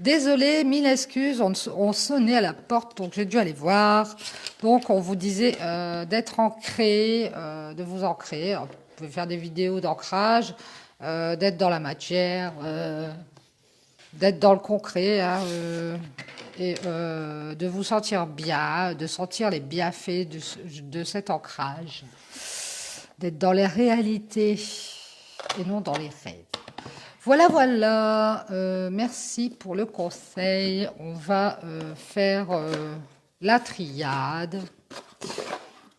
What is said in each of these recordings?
Désolée, mille excuses, on sonnait à la porte, donc j'ai dû aller voir. Donc on vous disait d'être ancré, de vous ancrer. Alors, vous pouvez faire des vidéos d'ancrage, d'être dans la matière, d'être dans le concret, hein, et de vous sentir bien, de sentir les bienfaits de cet ancrage, d'être dans les réalités et non dans les rêves. Voilà, voilà. Merci pour le conseil. On va faire la triade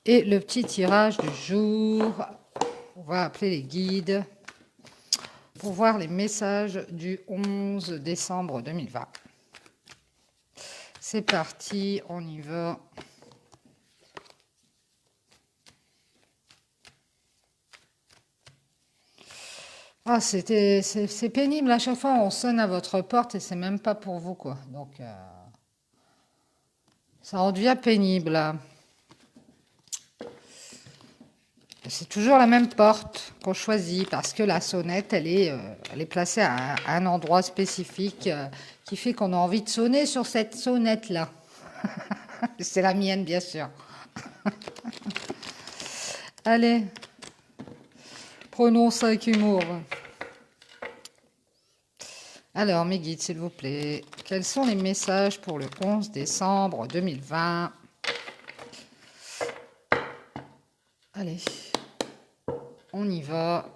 et le petit tirage du jour. On va appeler les guides pour voir les messages du 11 décembre 2020. C'est parti, on y va. Ah, c'est pénible. À chaque fois, on sonne à votre porte et c'est même pas pour vous, quoi. Donc, ça en devient pénible. C'est toujours la même porte qu'on choisit parce que la sonnette, elle est placée à un endroit spécifique qui fait qu'on a envie de sonner sur cette sonnette-là. C'est la mienne, bien sûr. Allez, prenons ça avec humour. Alors, mes guides, s'il vous plaît, quels sont les messages pour le 11 décembre 2020? Allez, on y va.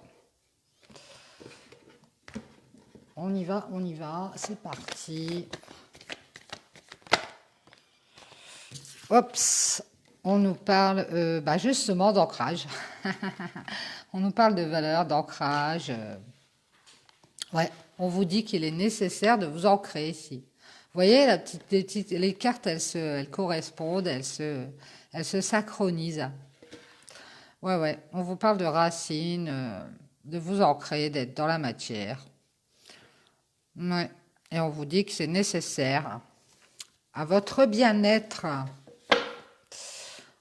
On y va, on y va. C'est parti. Oups, on nous parle justement d'ancrage. On nous parle de valeur, d'ancrage. Ouais, on vous dit qu'il est nécessaire de vous ancrer ici. Vous voyez, les cartes, elles correspondent, elles se synchronisent. Ouais, ouais, on vous parle de racines, de vous ancrer, d'être dans la matière. Ouais, et on vous dit que c'est nécessaire à votre bien-être.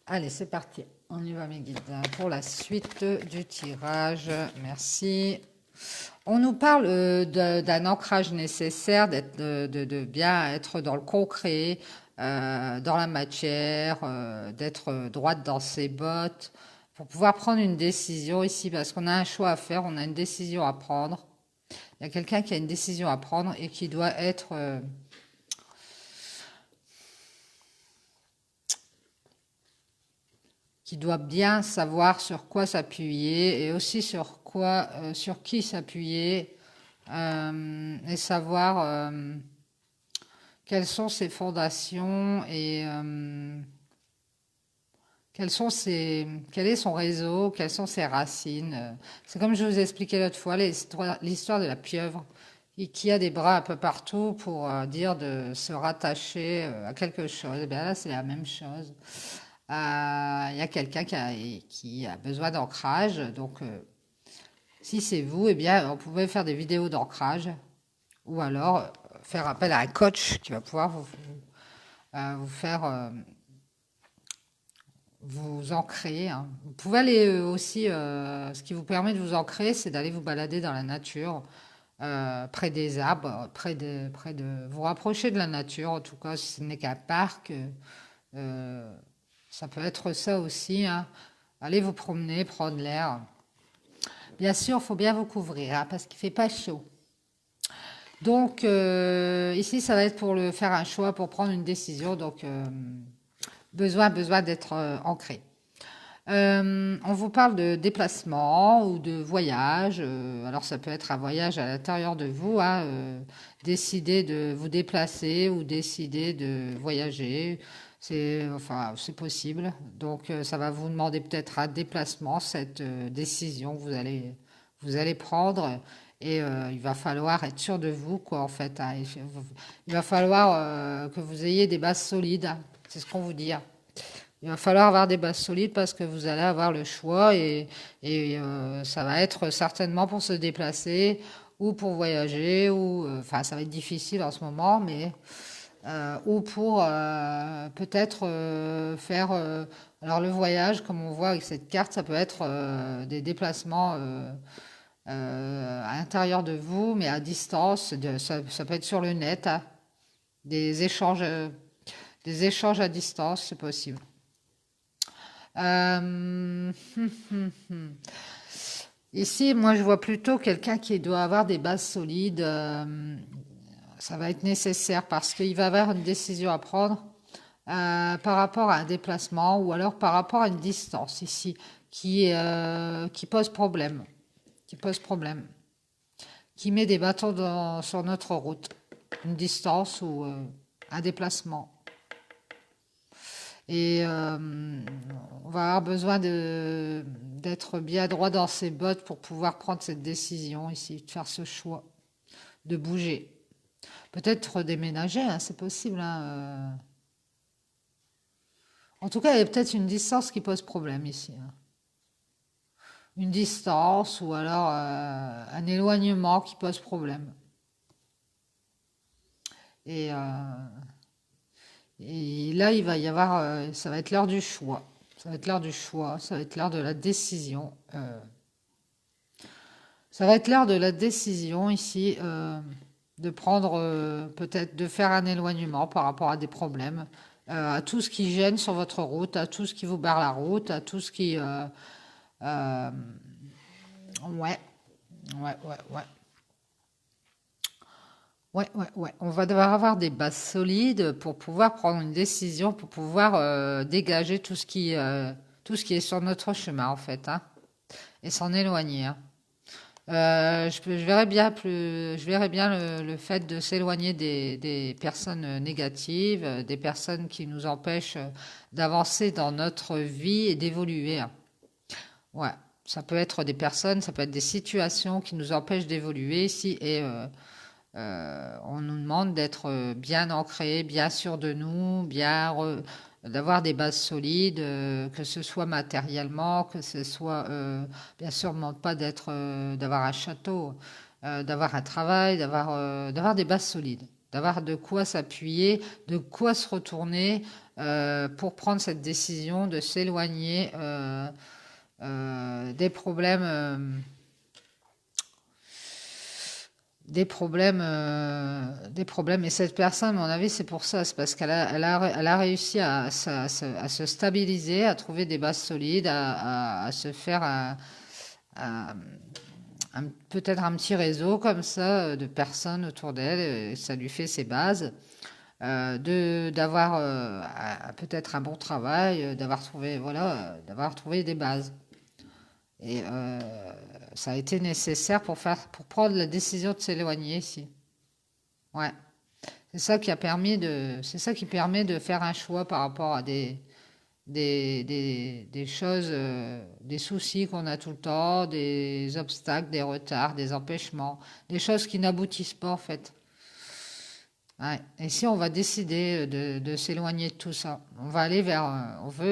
Allez, c'est parti. On y va, mes guides, pour la suite du tirage. Merci. On nous parle d'un ancrage nécessaire, de bien être dans le concret, dans la matière, d'être droite dans ses bottes, pour pouvoir prendre une décision ici, parce qu'on a un choix à faire, on a une décision à prendre. Il y a quelqu'un qui a une décision à prendre et qui doit être... qui doit bien savoir sur quoi s'appuyer et aussi sur quoi, sur qui s'appuyer, et savoir quelles sont ses fondations et quel est son réseau, quelles sont ses racines. C'est comme je vous ai expliqué l'autre fois, l'histoire de la pieuvre qui a des bras un peu partout pour dire de se rattacher à quelque chose. Et bien là, c'est la même chose. Il y a quelqu'un qui a besoin d'ancrage. Donc, si c'est vous, eh bien, on pouvait faire des vidéos d'ancrage ou alors faire appel à un coach qui va pouvoir vous faire vous ancrer, hein. Vous pouvez aller aussi, ce qui vous permet de vous ancrer, c'est d'aller vous balader dans la nature, près des arbres, près de vous rapprocher de la nature. En tout cas, si ce n'est qu'un parc, ça peut être ça aussi, hein. Allez vous promener, prendre l'air. Bien sûr, il faut bien vous couvrir, hein, parce qu'il ne fait pas chaud. Donc, ici, ça va être pour faire un choix, pour prendre une décision. Donc, besoin d'être ancré. On vous parle de déplacement ou de voyage. Alors, ça peut être un voyage à l'intérieur de vous, hein, décider de vous déplacer ou décider de voyager. C'est possible. Donc, ça va vous demander peut-être un déplacement, cette décision que vous allez prendre. Et il va falloir être sûr de vous, quoi, en fait, hein. Il va falloir que vous ayez des bases solides, hein. C'est ce qu'on vous dit, hein. Il va falloir avoir des bases solides parce que vous allez avoir le choix et ça va être certainement pour se déplacer ou pour voyager ou enfin ça va être difficile en ce moment mais ou pour peut-être faire alors le voyage comme on voit avec cette carte ça peut être des déplacements à l'intérieur de vous, mais à distance. Ça peut être sur le net, hein. Des échanges, euh, des échanges à distance, c'est possible. Euh, Ici, moi, je vois plutôt quelqu'un qui doit avoir des bases solides. Ça va être nécessaire parce qu'il va avoir une décision à prendre par rapport à un déplacement ou alors par rapport à une distance ici qui pose problème, qui pose problème, qui met des bâtons sur notre route, une distance ou un déplacement. Et on va avoir besoin d'être bien droit dans ses bottes pour pouvoir prendre cette décision ici, de faire ce choix, de bouger. Peut-être déménager, hein, c'est possible, hein, En tout cas, il y a peut-être une distance qui pose problème ici, hein. Une distance ou alors un éloignement qui pose problème. Et, et là, il va y avoir, ça va être l'heure du choix. Ça va être l'heure du choix, ça va être l'heure de la décision. Ça va être l'heure de la décision ici, de prendre, peut-être de faire un éloignement par rapport à des problèmes, à tout ce qui gêne sur votre route, à tout ce qui vous barre la route, à tout ce qui... euh, ouais, ouais. Ouais. On va devoir avoir des bases solides pour pouvoir prendre une décision, pour pouvoir dégager tout ce qui est sur notre chemin, en fait, hein, et s'en éloigner, hein. Je verrais bien le fait de s'éloigner des personnes négatives, des personnes qui nous empêchent d'avancer dans notre vie et d'évoluer, hein. Ouais, ça peut être des personnes, ça peut être des situations qui nous empêchent d'évoluer ici et on nous demande d'être bien ancré, bien sûr de nous, d'avoir des bases solides, que ce soit matériellement, que ce soit, bien sûr, on ne demande pas d'avoir un château, d'avoir un travail, d'avoir des bases solides, d'avoir de quoi s'appuyer, de quoi se retourner pour prendre cette décision de s'éloigner des problèmes. Des problèmes. Et cette personne, à mon avis, c'est pour ça. C'est parce qu'elle a réussi à se stabiliser, à trouver des bases solides, à se faire peut-être un petit réseau comme ça de personnes autour d'elle. Ça lui fait ses bases. D'avoir peut-être un bon travail, d'avoir trouvé des bases. Et ça a été nécessaire pour prendre la décision de s'éloigner ici. Ouais. C'est ça qui permet de faire un choix par rapport à des choses, des soucis qu'on a tout le temps, des obstacles, des retards, des empêchements, des choses qui n'aboutissent pas en fait. Ouais. Et si on va décider de s'éloigner de tout ça, on veut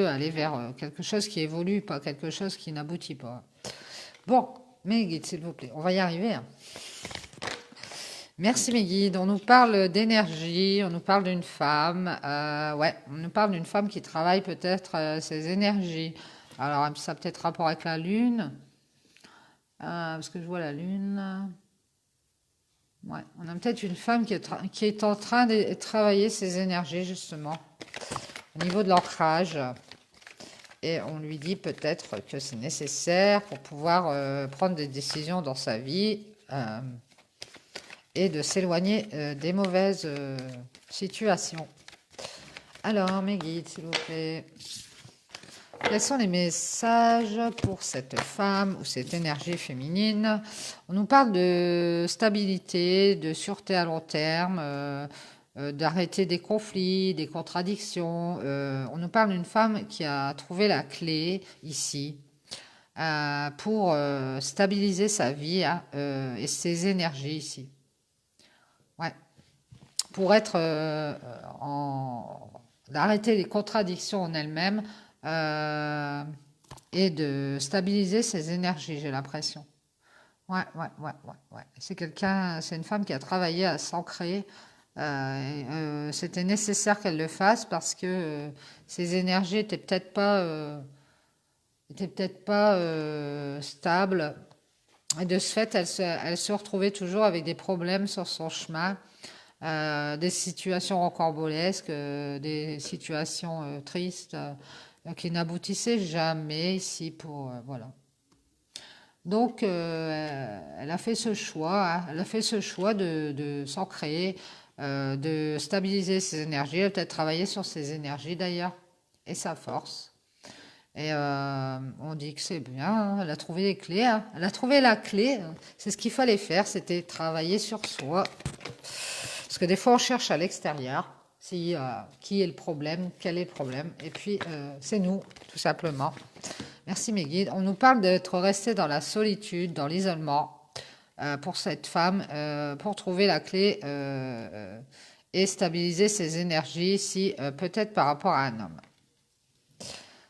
aller vers quelque chose qui évolue, pas quelque chose qui n'aboutit pas. Bon, mes guides, s'il vous plaît, on va y arriver, hein. Merci mes guides. On nous parle d'énergie, on nous parle d'une femme. Ouais, on nous parle d'une femme qui travaille peut-être ses énergies. Alors, ça a peut-être rapport avec la lune, parce que je vois la lune. Ouais, on a peut-être une femme qui est en train de travailler ses énergies, justement, au niveau de l'ancrage. Et on lui dit peut-être que c'est nécessaire pour pouvoir prendre des décisions dans sa vie et de s'éloigner des mauvaises situations. Alors, mes guides, s'il vous plaît. Quels sont les messages pour cette femme ou cette énergie féminine? On nous parle de stabilité, de sûreté à long terme, d'arrêter des conflits, des contradictions. On nous parle d'une femme qui a trouvé la clé ici pour stabiliser sa vie hein, et ses énergies ici. Ouais. Pour être d'arrêter les contradictions en elle-même euh, et de stabiliser ses énergies, j'ai l'impression. Ouais. C'est une femme qui a travaillé à s'ancrer. C'était nécessaire qu'elle le fasse parce que ses énergies étaient peut-être pas stables Et de ce fait, elle se retrouvait toujours avec des problèmes sur son chemin, des situations rocambolesques, des situations tristes qui n'aboutissaient jamais ici pour voilà. Donc, elle a fait ce choix, hein. Elle a fait ce choix de s'ancrer, de stabiliser ses énergies. Elle a peut-être travaillé sur ses énergies d'ailleurs et sa force. Et on dit que c'est bien, hein. Elle a trouvé les clés, hein. Elle a trouvé la clé. C'est ce qu'il fallait faire, c'était travailler sur soi. Parce que des fois, on cherche à l'extérieur si, qui est le problème, quel est le problème. Et puis, c'est nous, tout simplement. Merci mes guides. On nous parle d'être resté dans la solitude, dans l'isolement, pour cette femme, pour trouver la clé et stabiliser ses énergies, ici, peut-être par rapport à un homme.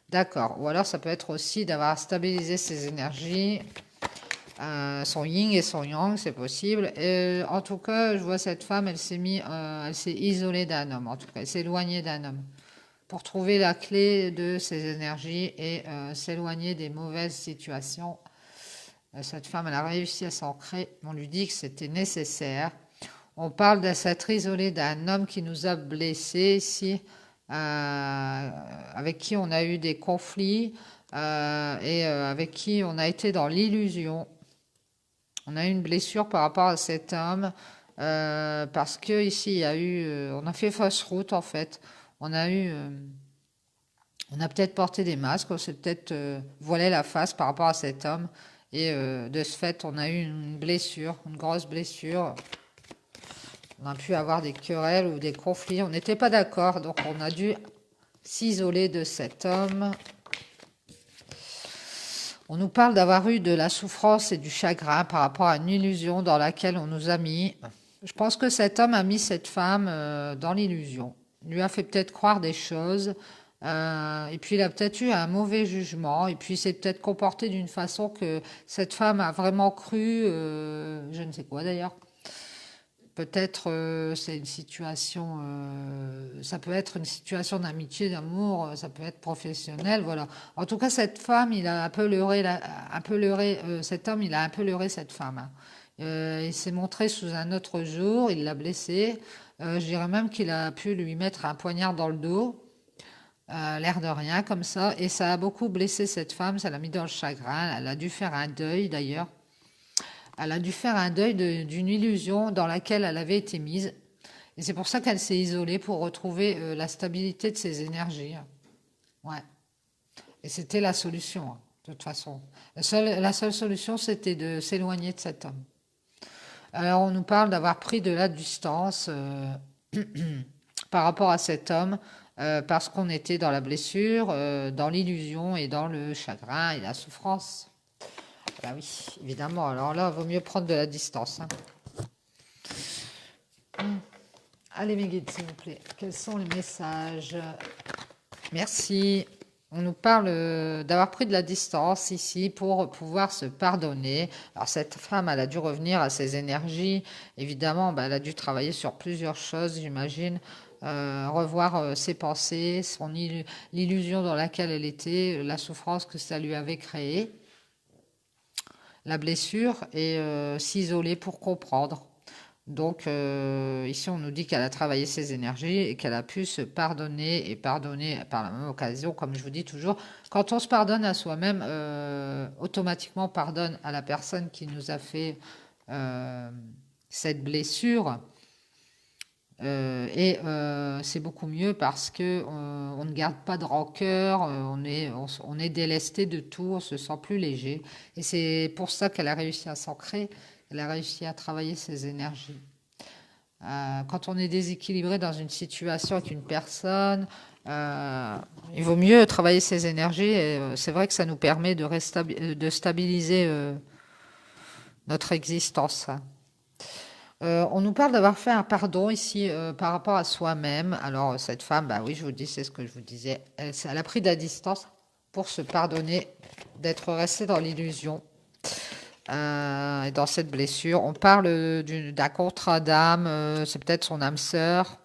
D'accord. Ou alors ça peut être aussi d'avoir stabilisé ses énergies, son yin et son yang, c'est possible. Et, en tout cas, je vois cette femme, elle s'est isolée d'un homme, en tout cas, elle s'est éloignée d'un homme pour trouver la clé de ses énergies et s'éloigner des mauvaises situations. Cette femme, elle a réussi à s'ancrer. On lui dit que c'était nécessaire. On parle de s'être isolé d'un homme qui nous a blessés ici, avec qui on a eu des conflits et avec qui on a été dans l'illusion. On a eu une blessure par rapport à cet homme parce que ici il y a eu, on a fait fausse route en fait. On a eu, on a peut-être porté des masques, on s'est peut-être voilé la face par rapport à cet homme et de ce fait on a eu une blessure, une grosse blessure. On a pu avoir des querelles ou des conflits. On n'était pas d'accord, donc on a dû s'isoler de cet homme. On nous parle d'avoir eu de la souffrance et du chagrin par rapport à une illusion dans laquelle on nous a mis. Je pense que cet homme a mis cette femme dans l'illusion. Il lui a fait peut-être croire des choses. Et puis il a peut-être eu un mauvais jugement. Et puis il s'est peut-être comporté d'une façon que cette femme a vraiment cru, je ne sais quoi d'ailleurs. Peut-être c'est une situation, ça peut être une situation d'amitié, d'amour, ça peut être professionnel, voilà. En tout cas, cette femme, il a un peu leurré, cet homme, il a un peu leurré cette femme, hein. Il s'est montré sous un autre jour, il l'a blessée. Je dirais même qu'il a pu lui mettre un poignard dans le dos, l'air de rien, comme ça, et ça a beaucoup blessé cette femme, ça l'a mis dans le chagrin. Elle a dû faire un deuil d'ailleurs. Elle a dû faire un deuil d'une illusion dans laquelle elle avait été mise. Et c'est pour ça qu'elle s'est isolée pour retrouver la stabilité de ses énergies. Ouais. Et c'était la solution, hein, de toute façon. La seule solution, c'était de s'éloigner de cet homme. Alors, on nous parle d'avoir pris de la distance par rapport à cet homme parce qu'on était dans la blessure, dans l'illusion et dans le chagrin et la souffrance. Bah oui, évidemment. Alors là, il vaut mieux prendre de la distance, hein. Allez, mes guides, s'il vous plaît. Quels sont les messages? Merci. On nous parle d'avoir pris de la distance ici pour pouvoir se pardonner. Alors cette femme, elle a dû revenir à ses énergies. Évidemment, bah, elle a dû travailler sur plusieurs choses, j'imagine. Revoir ses pensées, l'illusion dans laquelle elle était, la souffrance que ça lui avait créée, la blessure, et s'isoler pour comprendre. Donc ici on nous dit qu'elle a travaillé ses énergies et qu'elle a pu se pardonner et pardonner par la même occasion, comme je vous dis toujours, quand on se pardonne à soi-même, automatiquement on pardonne à la personne qui nous a fait cette blessure. Et c'est beaucoup mieux parce que on ne garde pas de rancœur, on est délesté de tout, on se sent plus léger. Et c'est pour ça qu'elle a réussi à s'ancrer, elle a réussi à travailler ses énergies. Quand on est déséquilibré dans une situation avec une personne, il vaut mieux travailler ses énergies. Et c'est vrai que ça nous permet de stabiliser notre existence. On nous parle d'avoir fait un pardon ici par rapport à soi-même. Alors cette femme, bah oui, je vous dis, c'est ce que je vous disais. Elle a pris de la distance pour se pardonner d'être restée dans l'illusion et dans cette blessure. On parle d'un contrat d'âme, c'est peut-être son âme sœur.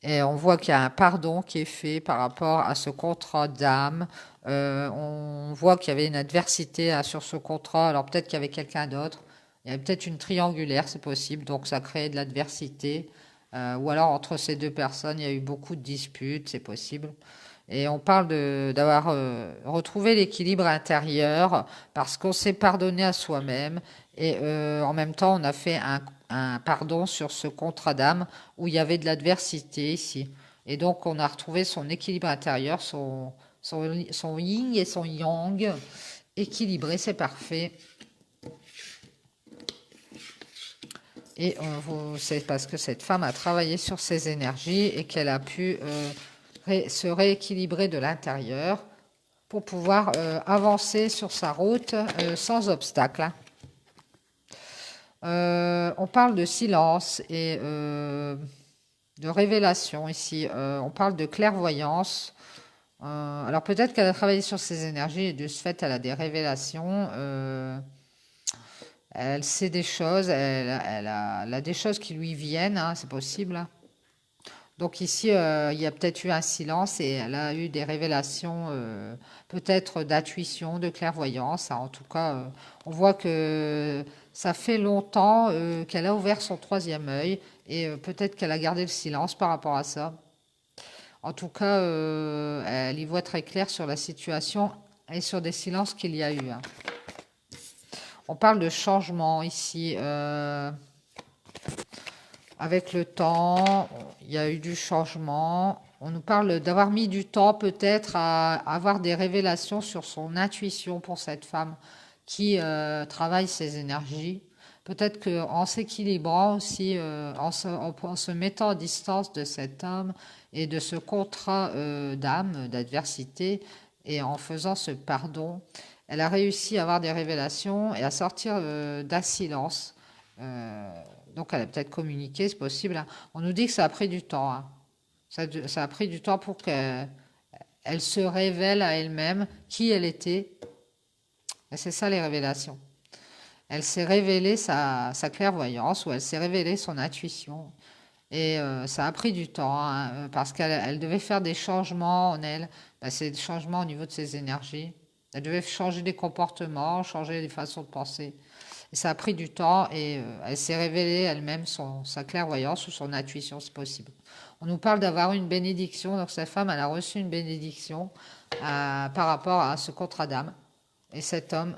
Et on voit qu'il y a un pardon qui est fait par rapport à ce contrat d'âme. On voit qu'il y avait une adversité sur ce contrat. Alors peut-être qu'il y avait quelqu'un d'autre. Il y avait peut-être une triangulaire, c'est possible. Donc ça crée de l'adversité. Ou alors entre ces deux personnes, il y a eu beaucoup de disputes, c'est possible. Et on parle d'avoir retrouvé l'équilibre intérieur parce qu'on s'est pardonné à soi-même et en même temps on a fait un pardon sur ce contrat d'âme où il y avait de l'adversité ici. Et donc on a retrouvé son équilibre intérieur, son yin et son yang équilibré, c'est parfait. Et c'est parce que cette femme a travaillé sur ses énergies et qu'elle a pu se rééquilibrer de l'intérieur pour pouvoir avancer sur sa route sans obstacle. On parle de silence et de révélation ici. On parle de clairvoyance. Alors peut-être qu'elle a travaillé sur ses énergies et de ce fait elle a des révélations. Elle sait des choses, elle a des choses qui lui viennent, hein, c'est possible. Donc ici, il y a peut-être eu un silence et elle a eu des révélations, peut-être d'intuition, de clairvoyance. En tout cas, on voit que ça fait longtemps qu'elle a ouvert son troisième œil et peut-être qu'elle a gardé le silence par rapport à ça. En tout cas, elle y voit très clair sur la situation et sur des silences qu'il y a eu, hein. On parle de changement ici. Avec le temps, il y a eu du changement. On nous parle d'avoir mis du temps peut-être à avoir des révélations sur son intuition pour cette femme qui travaille ses énergies. Peut-être qu'en s'équilibrant aussi, en se mettant à distance de cet homme et de ce contrat d'âme, d'adversité, et en faisant ce pardon, elle a réussi à avoir des révélations et à sortir d'un silence. Donc elle a peut-être communiqué, c'est possible, hein. On nous dit que ça a pris du temps, hein. Ça a pris du temps pour qu'elle se révèle à elle-même qui elle était. Et c'est ça les révélations. Elle s'est révélée sa clairvoyance ou elle s'est révélée son intuition. Et ça a pris du temps, hein, parce qu'elle devait faire des changements en elle. Ben, c'est des changements au niveau de ses énergies. Elle devait changer des comportements, changer des façons de penser. Et ça a pris du temps et elle s'est révélée elle-même sa clairvoyance ou son intuition, c'est possible. On nous parle d'avoir une bénédiction. Donc cette femme, elle a reçu une bénédiction par rapport à ce contrat d'âme. Et cet homme...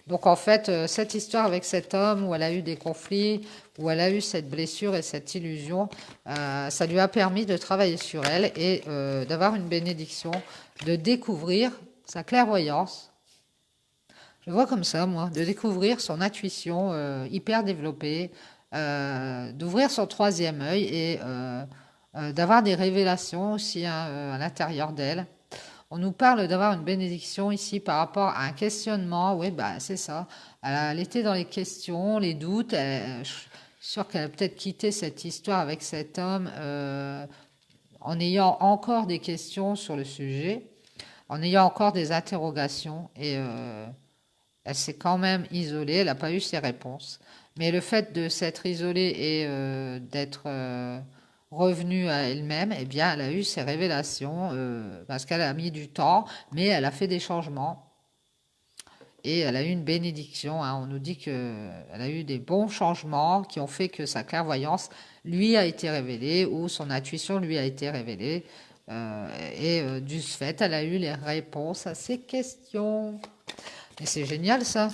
donc en fait, cette histoire avec cet homme où elle a eu des conflits, où elle a eu cette blessure et cette illusion, ça lui a permis de travailler sur elle et d'avoir une bénédiction, de découvrir sa clairvoyance. Je vois comme ça, moi, de découvrir son intuition hyper développée, d'ouvrir son troisième œil et d'avoir des révélations aussi, hein, à l'intérieur d'elle. On nous parle d'avoir une bénédiction ici par rapport à un questionnement. Oui, bah, c'est ça. Elle était dans les questions, les doutes. Je suis sûre qu'elle a peut-être quitté cette histoire avec cet homme en ayant encore des questions sur le sujet, en ayant encore des interrogations. Et elle s'est quand même isolée, elle n'a pas eu ses réponses. Mais le fait de s'être isolée et d'être revenue à elle-même, eh bien, elle a eu ses révélations parce qu'elle a mis du temps, mais elle a fait des changements. Et elle a eu une bénédiction, hein. On nous dit qu'elle a eu des bons changements qui ont fait que sa clairvoyance lui a été révélée ou son intuition lui a été révélée. Et du fait, elle a eu les réponses à ses questions. Et c'est génial ça.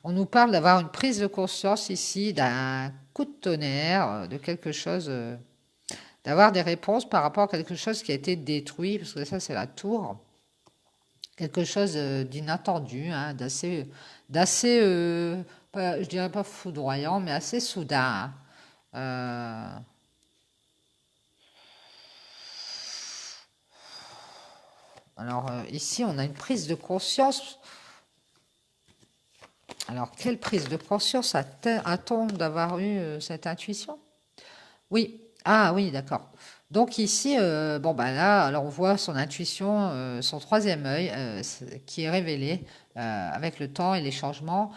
On nous parle d'avoir une prise de conscience ici, d'un coup de tonnerre, de quelque chose, d'avoir des réponses par rapport à quelque chose qui a été détruit, parce que ça c'est la tour. Quelque chose d'inattendu, hein, d'assez, je dirais pas foudroyant, mais assez soudain, hein. Alors ici on a une prise de conscience. Alors, quelle prise de conscience a-t-on d'avoir eu cette intuition? Oui, ah oui, d'accord. Donc ici, bon ben là, alors on voit son intuition, son troisième œil qui est révélé avec le temps et les changements,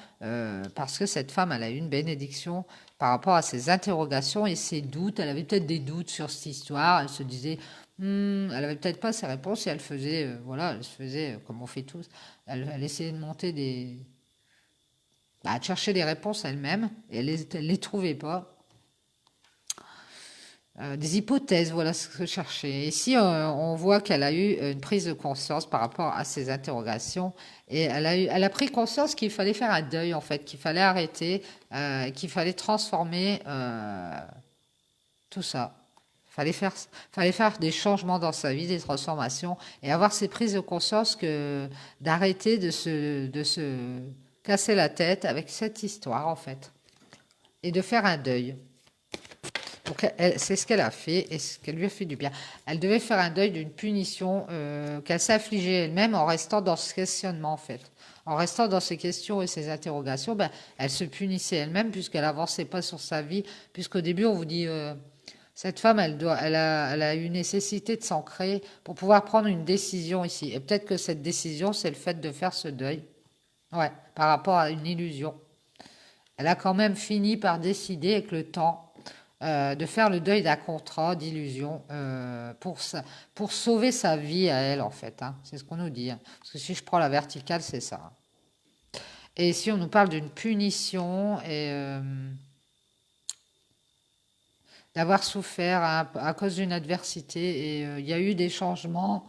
parce que cette femme, elle a eu une bénédiction par rapport à ses interrogations et ses doutes. Elle avait peut-être des doutes sur cette histoire. Elle se disait, elle avait peut-être pas ses réponses et elle faisait, voilà, elle se faisait comme on fait tous. Elle essayait de monter de chercher des réponses elle-même et elle les trouvait pas. Des hypothèses, voilà ce que je cherchais. Ici, on voit qu'elle a eu une prise de conscience par rapport à ces interrogations et elle a pris conscience qu'il fallait faire un deuil en fait, qu'il fallait arrêter, qu'il fallait transformer tout ça. Fallait faire des changements dans sa vie, des transformations et avoir ces prises de conscience que d'arrêter de se casser la tête avec cette histoire en fait et de faire un deuil. Donc, c'est ce qu'elle a fait et ce qu'elle lui a fait du bien. Elle devait faire un deuil d'une punition qu'elle s'infligeait elle-même en restant dans ce questionnement, en fait. En restant dans ses questions et ses interrogations, ben, elle se punissait elle-même puisqu'elle n'avançait pas sur sa vie. Puisqu'au début, on vous dit, cette femme, elle a une nécessité de s'ancrer pour pouvoir prendre une décision ici. Et peut-être que cette décision, c'est le fait de faire ce deuil. Ouais, par rapport à une illusion. Elle a quand même fini par décider avec le temps de faire le deuil d'un contrat d'illusion pour sauver sa vie à elle, en fait. Hein. C'est ce qu'on nous dit. Hein. Parce que si je prends la verticale, c'est ça. Et ici, on nous parle d'une punition et d'avoir souffert à cause d'une adversité. Et il y a eu des changements.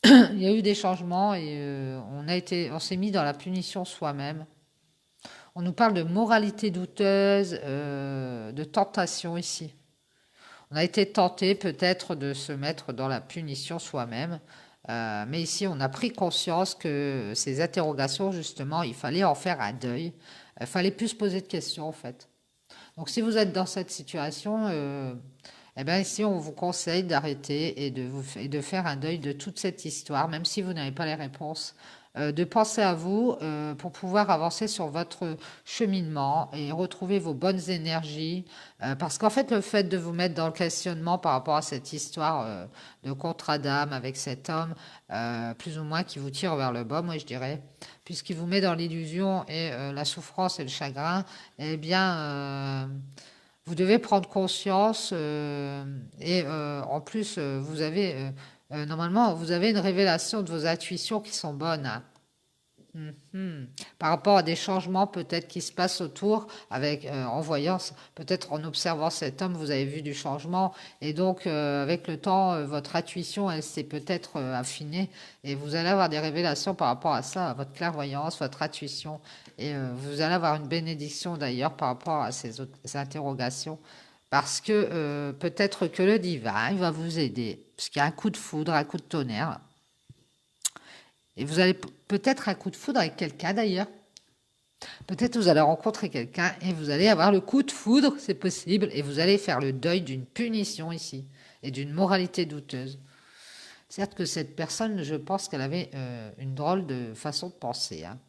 Il y a eu des changements et on s'est mis dans la punition soi-même. On nous parle de moralité douteuse, de tentation ici. On a été tenté peut-être de se mettre dans la punition soi-même, mais ici on a pris conscience que ces interrogations, justement, il fallait en faire un deuil. Il fallait plus se poser de questions en fait. Donc si vous êtes dans cette situation, eh bien ici on vous conseille d'arrêter et de faire un deuil de toute cette histoire, même si vous n'avez pas les réponses. De penser à vous pour pouvoir avancer sur votre cheminement et retrouver vos bonnes énergies. Parce qu'en fait, le fait de vous mettre dans le questionnement par rapport à cette histoire de contrat d'âme avec cet homme, plus ou moins qui vous tire vers le bas, moi je dirais, puisqu'il vous met dans l'illusion et la souffrance et le chagrin, eh bien, vous devez prendre conscience et en plus, normalement, vous avez une révélation de vos intuitions qui sont bonnes. Hein. Mhm. Par rapport à des changements peut-être qui se passent autour, en voyant, peut-être en observant cet homme, vous avez vu du changement, et donc avec le temps, votre intuition, elle s'est peut-être affinée, et vous allez avoir des révélations par rapport à ça, à votre clairvoyance, votre intuition, et vous allez avoir une bénédiction d'ailleurs par rapport à ces interrogations, parce que peut-être que le divin, il va vous aider, parce qu'il y a un coup de foudre, un coup de tonnerre. Et vous allez peut-être un coup de foudre avec quelqu'un d'ailleurs. Peut-être vous allez rencontrer quelqu'un et vous allez avoir le coup de foudre, c'est possible, et vous allez faire le deuil d'une punition ici et d'une moralité douteuse. Certes que cette personne, je pense qu'elle avait une drôle de façon de penser. Hein.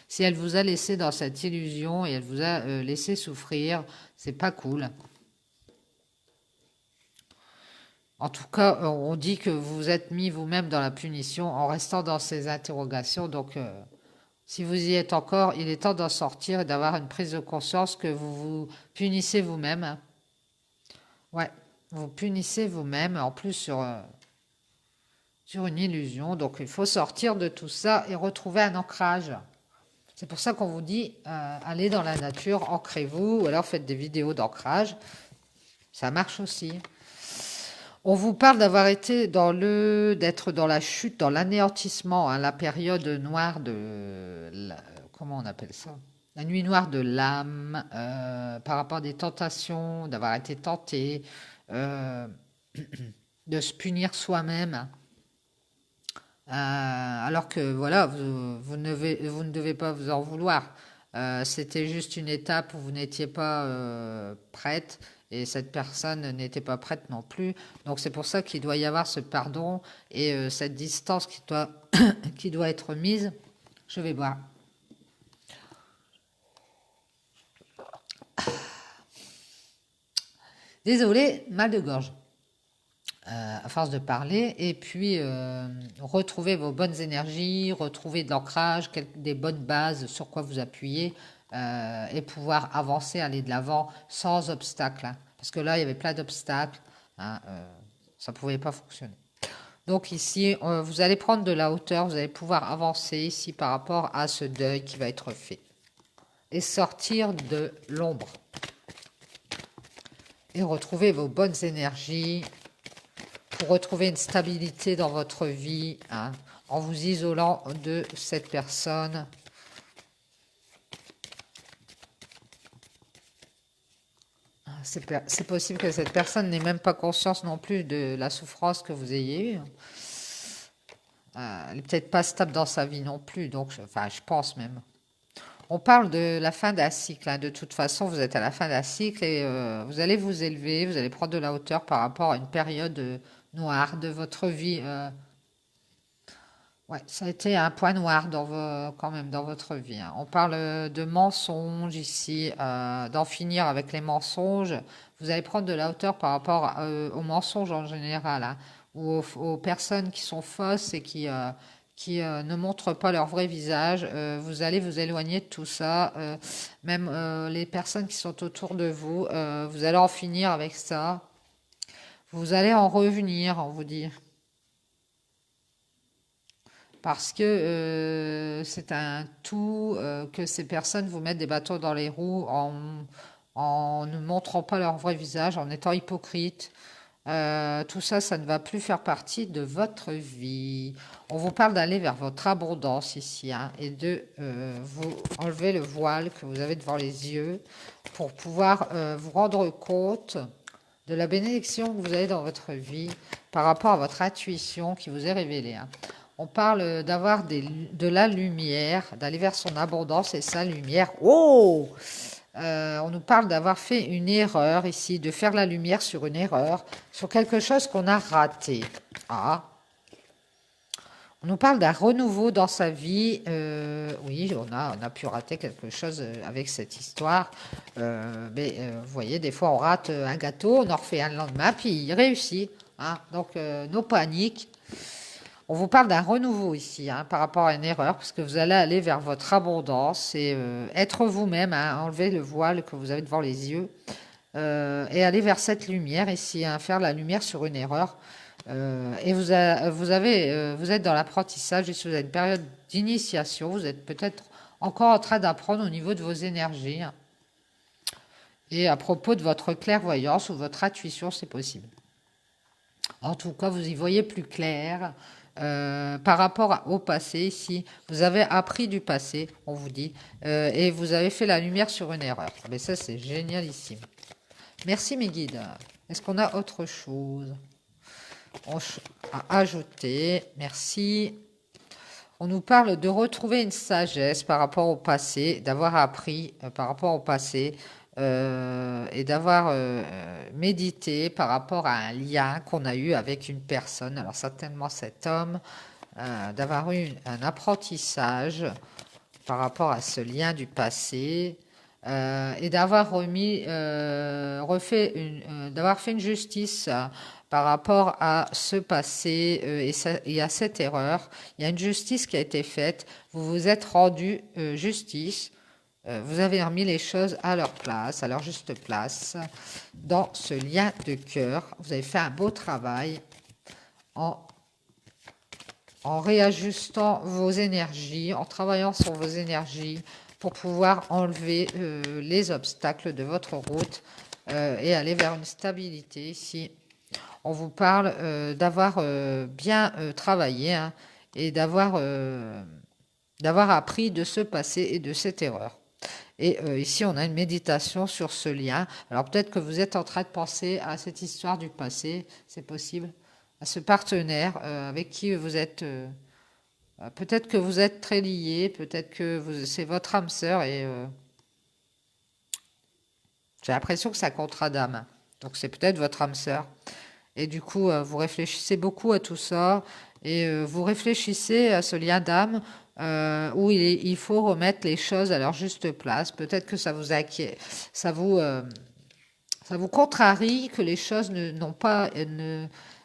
Si elle vous a laissé dans cette illusion et elle vous a laissé souffrir, c'est pas cool. En tout cas, on dit que vous vous êtes mis vous-même dans la punition en restant dans ces interrogations. Donc, si vous y êtes encore, il est temps d'en sortir et d'avoir une prise de conscience que vous vous punissez vous-même. Hein. Ouais, vous punissez vous-même, en plus sur une illusion. Donc, il faut sortir de tout ça et retrouver un ancrage. C'est pour ça qu'on vous dit, allez dans la nature, ancrez-vous, ou alors faites des vidéos d'ancrage. Ça marche aussi. On vous parle d'avoir été d'être dans la chute, dans l'anéantissement, hein, la période noire comment on appelle ça? La nuit noire de l'âme, par rapport à des tentations, d'avoir été tenté, euh, de se punir soi-même, alors que voilà, vous ne devez pas vous en vouloir. C'était juste une étape où vous n'étiez pas prête et cette personne n'était pas prête non plus. Donc c'est pour ça qu'il doit y avoir ce pardon et cette distance qui doit être mise. Je vais boire. Désolée, mal de gorge. À force de parler, et puis retrouver vos bonnes énergies, retrouver de l'ancrage, des bonnes bases sur quoi vous appuyer, et pouvoir avancer, aller de l'avant sans obstacle, hein. Parce que là, il y avait plein d'obstacles, hein, ça ne pouvait pas fonctionner. Donc ici, vous allez prendre de la hauteur, vous allez pouvoir avancer ici par rapport à ce deuil qui va être fait. Et sortir de l'ombre. Et retrouver vos bonnes énergies pour retrouver une stabilité dans votre vie, hein, en vous isolant de cette personne. C'est possible que cette personne n'ait même pas conscience non plus de la souffrance que vous ayez eue. Elle n'est peut-être pas stable dans sa vie non plus, donc je pense même. On parle de la fin d'un cycle, hein. De toute façon, vous êtes à la fin d'un cycle et vous allez vous élever, vous allez prendre de la hauteur par rapport à une période noire de votre vie. Ouais, ça a été un point noir quand même dans votre vie, hein. On parle de mensonges ici, d'en finir avec les mensonges. Vous allez prendre de la hauteur par rapport aux mensonges en général, hein, ou aux personnes qui sont fausses et qui ne montrent pas leur vrai visage. Vous allez vous éloigner de tout ça. Même les personnes qui sont autour de vous, vous allez en finir avec ça. Vous allez en revenir, on vous dit. Parce que c'est un tout, que ces personnes vous mettent des bâtons dans les roues en ne montrant pas leur vrai visage, en étant hypocrite. Tout ça, ça ne va plus faire partie de votre vie. On vous parle d'aller vers votre abondance ici, hein, et de vous enlever le voile que vous avez devant les yeux pour pouvoir vous rendre compte de la bénédiction que vous avez dans votre vie par rapport à votre intuition qui vous est révélée, hein. On parle d'avoir de la lumière, d'aller vers son abondance et sa lumière. Oh! On nous parle d'avoir fait une erreur ici, de faire la lumière sur une erreur, sur quelque chose qu'on a raté. Ah! On nous parle d'un renouveau dans sa vie. Oui, on a pu rater quelque chose avec cette histoire. Mais vous voyez, des fois, on rate un gâteau, on en refait un le lendemain, puis il réussit, hein. Donc, nos paniques. On vous parle d'un renouveau ici, hein, par rapport à une erreur, parce que vous allez aller vers votre abondance et être vous-même, hein, enlever le voile que vous avez devant les yeux et aller vers cette lumière ici, hein, faire la lumière sur une erreur. Et vous êtes dans l'apprentissage, ici, vous avez une période d'initiation, vous êtes peut-être encore en train d'apprendre au niveau de vos énergies, hein. Et à propos de votre clairvoyance ou votre intuition, c'est possible. En tout cas, vous y voyez plus clair. Par rapport au passé, ici, vous avez appris du passé, on vous dit, et vous avez fait la lumière sur une erreur. Mais ça, c'est génialissime. Merci mes guides. Est-ce qu'on a autre chose à ajouter? Merci. On nous parle de retrouver une sagesse par rapport au passé, d'avoir appris par rapport au passé, et d'avoir médité par rapport à un lien qu'on a eu avec une personne, alors certainement cet homme, d'avoir eu un apprentissage par rapport à ce lien du passé, et d'avoir d'avoir fait une justice par rapport à ce passé et à cette erreur. Il y a une justice qui a été faite, vous vous êtes rendu justice. Vous avez remis les choses à leur place, à leur juste place, dans ce lien de cœur. Vous avez fait un beau travail en réajustant vos énergies, en travaillant sur vos énergies pour pouvoir enlever les obstacles de votre route et aller vers une stabilité. Ici, on vous parle d'avoir bien travaillé, hein, et d'avoir appris de ce passé et de cette erreur. Et ici, on a une méditation sur ce lien. Alors peut-être que vous êtes en train de penser à cette histoire du passé, c'est possible, à ce partenaire avec qui vous êtes... peut-être que vous êtes très liés, peut-être que c'est votre âme sœur et j'ai l'impression que c'est un contrat d'âme. Donc c'est peut-être votre âme sœur. Et du coup, vous réfléchissez beaucoup à tout ça et vous réfléchissez à ce lien d'âme où il faut remettre les choses à leur juste place. Peut-être que ça vous inquiète, ça vous contrarie que les choses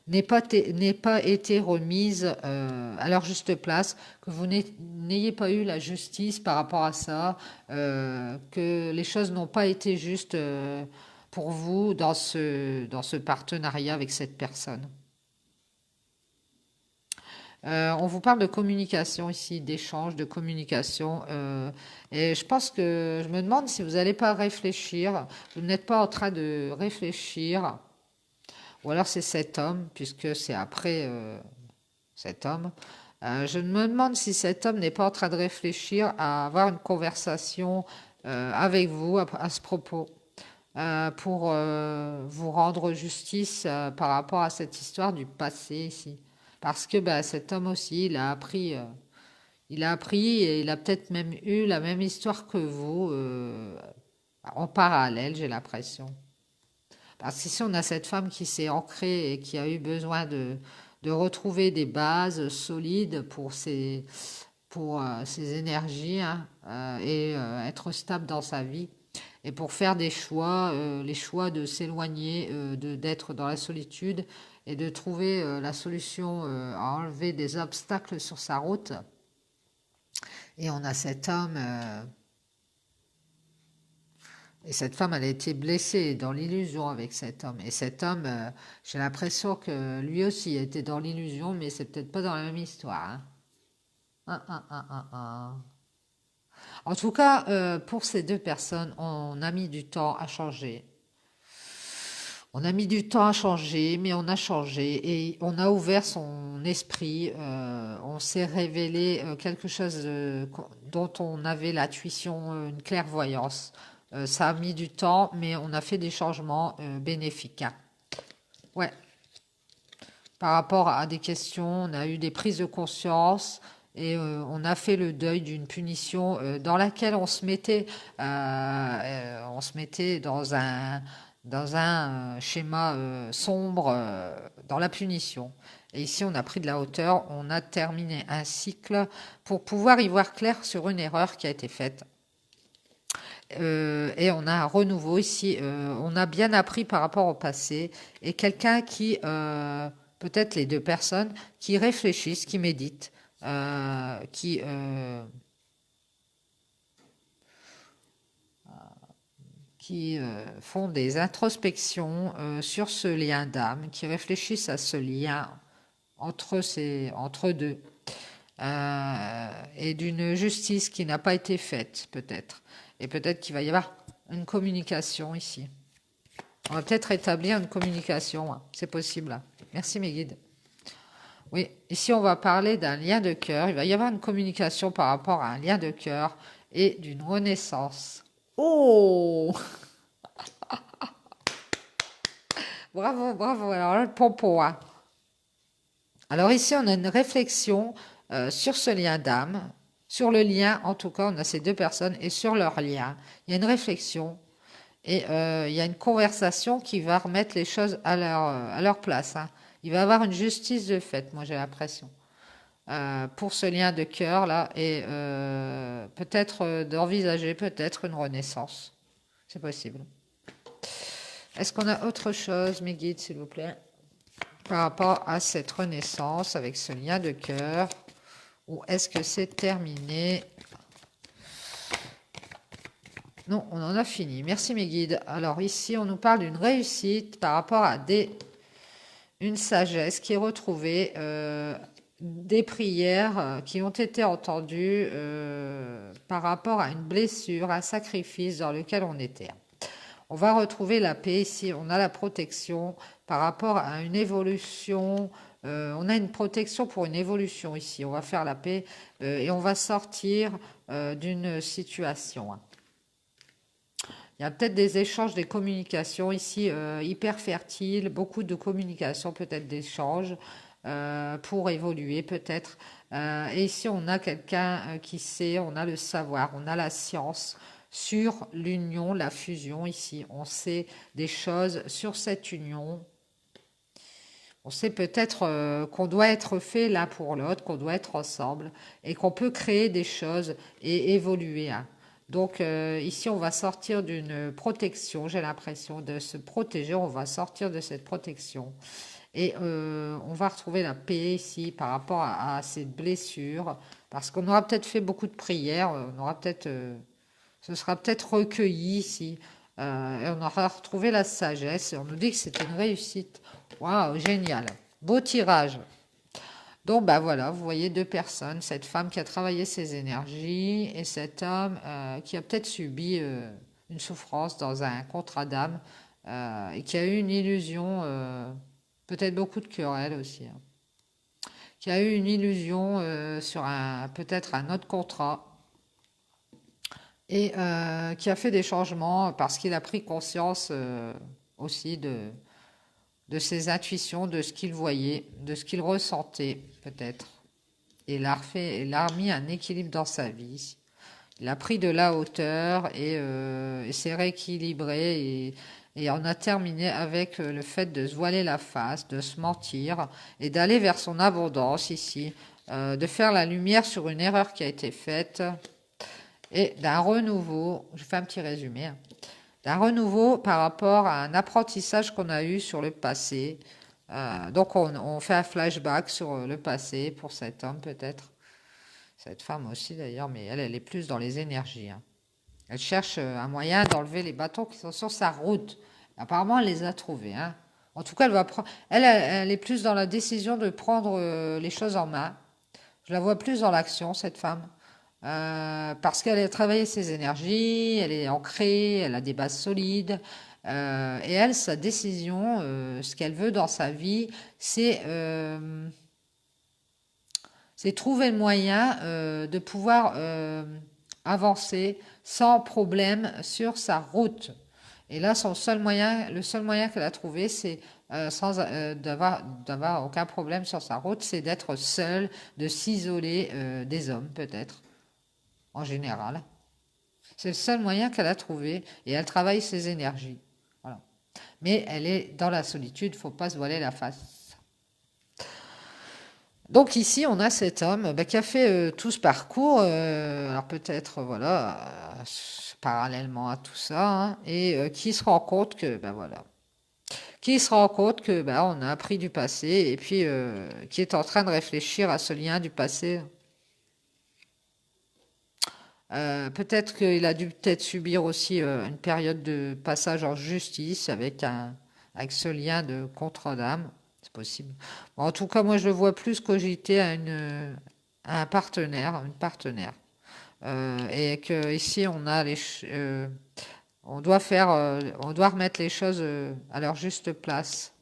n'ait pas été remise à leur juste place, que vous n'ayez pas eu la justice par rapport à ça, que les choses n'ont pas été justes pour vous dans ce partenariat avec cette personne. On vous parle de communication ici, d'échange, de communication. Et je pense que je me demande si vous n'allez pas réfléchir, vous n'êtes pas en train de réfléchir, ou alors c'est cet homme, puisque c'est après cet homme. Je me demande si cet homme n'est pas en train de réfléchir à avoir une conversation avec vous à ce propos, pour vous rendre justice par rapport à cette histoire du passé ici. Parce que bah, cet homme aussi, il a appris et il a peut-être même eu la même histoire que vous, en parallèle, j'ai l'impression. Parce qu'ici, on a cette femme qui s'est ancrée et qui a eu besoin de retrouver des bases solides pour ses énergies, hein, et être stable dans sa vie. Et pour faire des choix, les choix de s'éloigner, d'être dans la solitude et de trouver la solution à enlever des obstacles sur sa route. Et on a cet homme, et cette femme, elle a été blessée dans l'illusion avec cet homme. Et cet homme, j'ai l'impression que lui aussi était dans l'illusion, mais c'est peut-être pas dans la même histoire. Hein. Ah. En tout cas, pour ces deux personnes, on a mis du temps à changer. On a mis du temps à changer, mais on a changé et on a ouvert son esprit. On s'est révélé quelque chose dont on avait la tuition, une clairvoyance. Ça a mis du temps, mais on a fait des changements bénéfiques. Hein. Ouais, par rapport à des questions, on a eu des prises de conscience et on a fait le deuil d'une punition dans laquelle on se mettait dans un schéma sombre dans la punition. Et ici, on a pris de la hauteur, on a terminé un cycle pour pouvoir y voir clair sur une erreur qui a été faite. Et on a un renouveau ici. On a bien appris par rapport au passé. Et quelqu'un qui, peut-être les deux personnes, qui réfléchissent, qui méditent, qui font des introspections sur ce lien d'âme, qui réfléchissent à ce lien entre deux, et d'une justice qui n'a pas été faite, peut-être. Et peut-être qu'il va y avoir une communication ici. On va peut-être établir une communication, hein. C'est possible. Hein. Merci mes guides. Oui, ici on va parler d'un lien de cœur. Il va y avoir une communication par rapport à un lien de cœur et d'une renaissance. Oh! Bravo, bravo. Alors là, le pompon, hein. Alors ici, on a une réflexion sur ce lien d'âme, sur le lien, en tout cas, on a ces deux personnes, et sur leur lien. Il y a une réflexion et il y a une conversation qui va remettre les choses à leur place. Hein. Il va y avoir une justice de fait, moi j'ai l'impression, pour ce lien de cœur là, et peut-être d'envisager peut-être une renaissance. C'est possible. Est-ce qu'on a autre chose, mes guides, s'il vous plaît, par rapport à cette renaissance avec ce lien de cœur, ou est-ce que c'est terminé? Non, on en a fini. Merci mes guides. Alors ici, on nous parle d'une réussite par rapport à une sagesse qui est retrouvée, des prières qui ont été entendues par rapport à une blessure, un sacrifice dans lequel on était. On va retrouver la paix ici, on a la protection par rapport à une évolution. On a une protection pour une évolution ici. On va faire la paix et on va sortir d'une situation. Il y a peut-être des échanges, des communications ici hyper fertiles, beaucoup de communication, peut-être d'échanges pour évoluer peut-être. Et ici, on a quelqu'un qui sait, on a le savoir, on a la science sur l'union, la fusion ici. On sait des choses sur cette union. On sait peut-être qu'on doit être fait l'un pour l'autre, qu'on doit être ensemble et qu'on peut créer des choses et évoluer. Hein. Donc ici, on va sortir d'une protection, j'ai l'impression de se protéger, on va sortir de cette protection. Et on va retrouver la paix ici par rapport à cette blessure, parce qu'on aura peut-être fait beaucoup de prières, on aura peut-être, ce sera peut-être recueilli ici, et on aura retrouvé la sagesse, et on nous dit que c'est une réussite. Waouh, génial, beau tirage. Donc, bah voilà, vous voyez deux personnes, cette femme qui a travaillé ses énergies et cet homme qui a peut-être subi une souffrance dans un contrat d'âme et qui a eu une illusion, peut-être beaucoup de querelles aussi, hein, qui a eu une illusion sur peut-être un autre contrat et qui a fait des changements parce qu'il a pris conscience aussi de ses intuitions, de ce qu'il voyait, de ce qu'il ressentait peut-être. Et il a remis un équilibre dans sa vie. Il a pris de la hauteur et s'est rééquilibré et on a terminé avec le fait de se voiler la face, de se mentir et d'aller vers son abondance ici, de faire la lumière sur une erreur qui a été faite et d'un renouveau, je fais un petit résumé, hein, d'un renouveau par rapport à un apprentissage qu'on a eu sur le passé. Donc on fait un flashback sur le passé pour cet homme peut-être. Cette femme aussi d'ailleurs, mais elle est plus dans les énergies, hein. Elle cherche un moyen d'enlever les bâtons qui sont sur sa route. Apparemment, elle les a trouvés, hein. En tout cas, elle est plus dans la décision de prendre les choses en main. Je la vois plus dans l'action, cette femme. Parce qu'elle a travaillé ses énergies, elle est ancrée, elle a des bases solides. Et elle, sa décision, ce qu'elle veut dans sa vie, c'est trouver le moyen de pouvoir avancer sans problème sur sa route. Et là, le seul moyen qu'elle a trouvé, c'est sans d'avoir aucun problème sur sa route, c'est d'être seule, de s'isoler des hommes peut-être, en général. C'est le seul moyen qu'elle a trouvé et elle travaille ses énergies. Voilà. Mais elle est dans la solitude, faut pas se voiler la face. Donc ici, on a cet homme qui a fait tout ce parcours, alors peut-être voilà, parallèlement à tout ça, hein, et qui se rend compte que voilà, qui se rend compte que on a appris du passé et puis qui est en train de réfléchir à ce lien du passé. Peut-être qu'il a dû peut-être subir aussi une période de passage en justice avec ce lien de contre d'âme. C'est possible. Bon, en tout cas, moi, je le vois plus cogiter à un partenaire, une partenaire. Et que ici, on doit remettre les choses à leur juste place.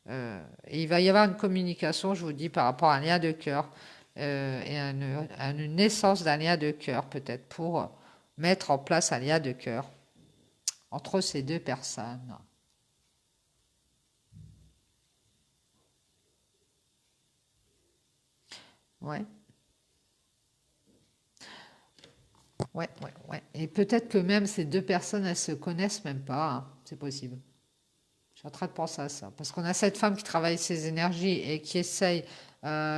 Et il va y avoir une communication, je vous dis, par rapport à un lien de cœur et à une naissance d'un lien de cœur, peut-être, pour mettre en place un lien de cœur entre ces deux personnes. Ouais, ouais. Et peut-être que même ces deux personnes, elles se connaissent même pas, hein. C'est possible. Je suis en train de penser à ça. Parce qu'on a cette femme qui travaille ses énergies et qui essaye,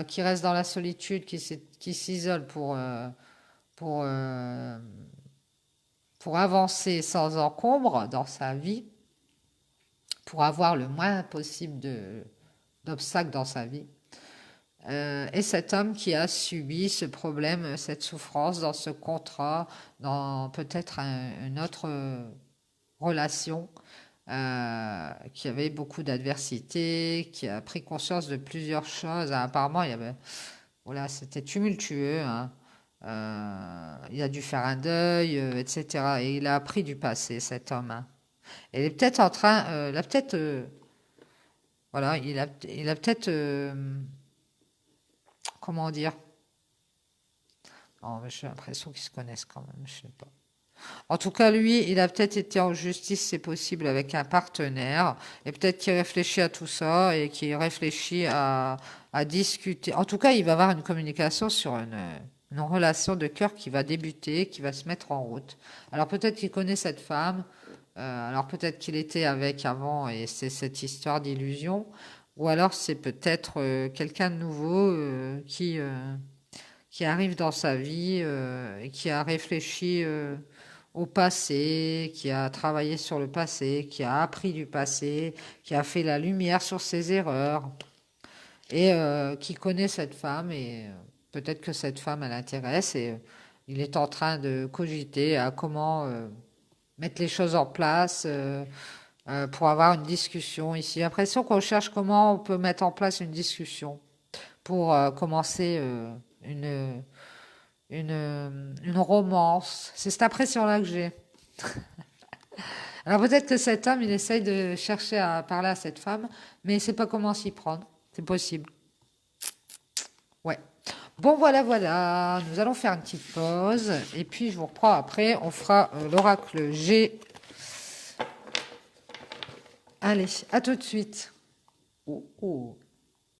qui reste dans la solitude, qui s'isole pour, euh, pour avancer sans encombre dans sa vie, pour avoir le moins possible d'obstacles dans sa vie. Et cet homme qui a subi ce problème, cette souffrance dans ce contrat, dans peut-être une autre relation, qui avait beaucoup d'adversité, qui a pris conscience de plusieurs choses. Apparemment, voilà, c'était tumultueux, hein. Il a dû faire un deuil, etc. Et il a appris du passé, cet homme, hein. Et il est peut-être en train, il a peut-être, voilà, il a peut-être, comment dire? Oh, mais j'ai l'impression qu'ils se connaissent quand même, je sais pas. En tout cas, lui, il a peut-être été en justice, c'est possible, avec un partenaire, et peut-être qu'il réfléchit à tout ça et qu'il réfléchit à discuter. En tout cas, il va avoir une communication sur une relation de cœur qui va débuter, qui va se mettre en route. Alors peut-être qu'il connaît cette femme, alors peut-être qu'il était avec avant et c'est cette histoire d'illusion, ou alors c'est peut-être quelqu'un de nouveau qui arrive dans sa vie et qui a réfléchi au passé, qui a travaillé sur le passé, qui a appris du passé, qui a fait la lumière sur ses erreurs et qui connaît cette femme et peut-être que cette femme elle intéresse et il est en train de cogiter à comment mettre les choses en place pour avoir une discussion ici. J'ai l'impression qu'on cherche comment on peut mettre en place une discussion pour commencer une romance. C'est cette impression-là que j'ai. Alors peut-être que cet homme, il essaye de chercher à parler à cette femme, mais il sait pas comment s'y prendre. C'est possible. Ouais. Bon, voilà, voilà. Nous allons faire une petite pause. Et puis, je vous reprends après. On fera l'oracle G. Allez, à tout de suite. Oh, oh.